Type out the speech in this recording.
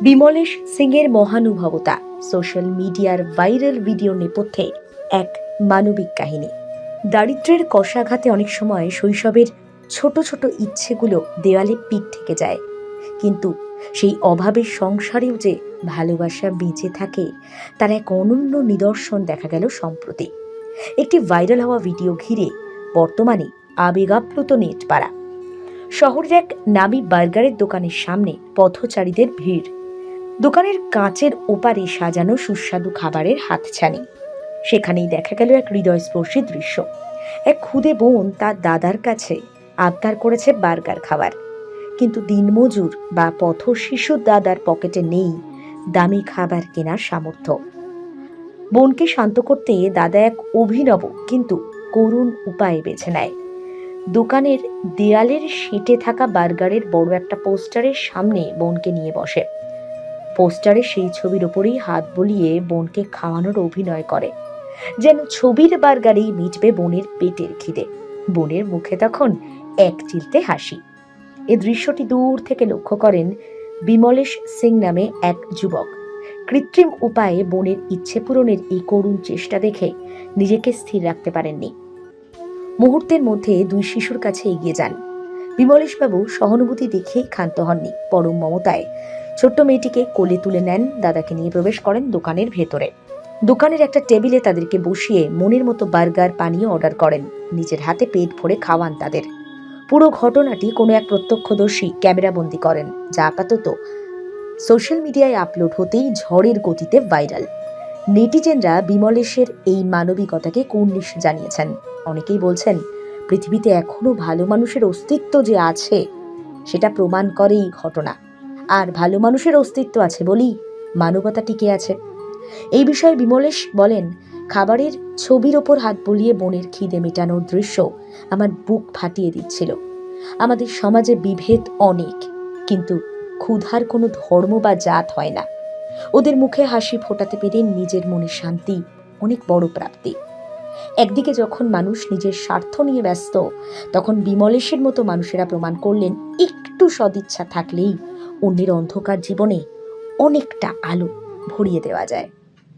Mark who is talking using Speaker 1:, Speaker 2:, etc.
Speaker 1: বিমলেশ সিংয়ের মহানুভবতা, সোশ্যাল মিডিয়ার viral video নেপথ্যে এক মানবিক কাহিনী। দারিদ্র্যের কষাঘাতে অনেক সময় শৈশবের ছোট ছোট ইচ্ছেগুলো দেওয়ালে পিঠ থেকে যায়, কিন্তু সেই অভাবের সংসারেও যে ভালোবাসা বেঁচে থাকে তার এক অনন্য নিদর্শন দেখা গেল সম্প্রতি। একটি ভাইরাল হওয়া ভিডিও ঘিরে বর্তমানে আবেগাপ্লুত নেটপাড়া। শহরের এক নামী বার্গারের দোকানের সামনে পথচারীদের ভিড়। দোকানের কাঁচের ওপারে সাজানো সুস্বাদু খাবারের হাতছানি। সেখানেই দেখা গেল এক হৃদয়স্পর্শী দৃশ্য। এক খুদে বোন তার দাদার কাছে আবদার করেছে বার্গার খাবার, কিন্তু দিনমজুর বা পথ শিশুর দাদার পকেটে নেই দামি খাবার কেনার সামর্থ্য। বোনকে শান্ত করতে দাদা এক অভিনব কিন্তু করুণ উপায় বেছে নেয়। দোকানের দেয়ালের সেঁটে থাকা বার্গারের বড় একটা পোস্টারের সামনে বোনকে নিয়ে বসে। পোস্টারে সেই ছবির ওপরেই হাত বুলিয়ে বোনকে খাওয়ানোর অভিনয় করে, যেন ছবির বার্গারেই মিটবে বোনের পেটের খিদে। বোনের মুখে তখন এক চিলতে হাসি। এ দৃশ্যটি দূর থেকে লক্ষ্য করেন বিমলেশ সিং নামে এক যুবক। কৃত্রিম উপায়ে বোনের ইচ্ছে পূরণের এই করুণ চেষ্টা দেখে নিজেকে স্থির রাখতে পারেননি। মুহূর্তের মধ্যে দুই শিশুর কাছে এগিয়ে যান। বিমলেশবাবু সহানুভূতি দেখেই ক্ষান্ত হননি, পরম মমতায় ছোট্ট মেয়েটিকে কোলে তুলে নেন, দাদাকে নিয়ে প্রবেশ করেন দোকানের ভেতরে। দোকানের একটা টেবিলে তাদেরকে বসিয়ে মনের মতো বার্গার পানীয় অর্ডার করেন, নিজের হাতে পেট ভরে খাওয়ান তাদের। পুরো ঘটনাটি কোনো এক প্রত্যক্ষদর্শী ক্যামেরাবন্দি করেন, যা আপাতত সোশ্যাল মিডিয়ায় আপলোড হতেই ঝড়ের গতিতে ভাইরাল। নেটিজেনরা বিমলেশের এই মানবিকতাকে কুর্নিশ জানিয়েছেন। অনেকেই বলছেন, পৃথিবীতে এখনো ভালো মানুষের অস্তিত্ব যে আছে সেটা প্রমাণ করে এই ঘটনা। আর ভালো মানুষের অস্তিত্ব আছে বলেই মানবতা টিকে আছে। এই বিষয়ে বিমলেশ বলেন, খাবারের ছবির ওপর হাত বুলিয়ে বোনের খিদে মেটানোর দৃশ্য আমার বুক ফাটিয়ে দিচ্ছিল। আমাদের সমাজে বিভেদ অনেক, কিন্তু ক্ষুধার কোনো ধর্ম বা জাত হয় না। ওদের মুখে হাসি ফোটাতে পেরে নিজের মনে শান্তি অনেক বড় প্রাপ্তি। একদিকে যখন মানুষ নিজের স্বার্থ নিয়ে ব্যস্ত, তখন বিমলেশের মতো মানুষেরা প্রমাণ করলেন একটু সদিচ্ছা থাকলেই অন্যের অন্ধকার জীবনে অনেকটা আলো ভরিয়ে দেওয়া যায়।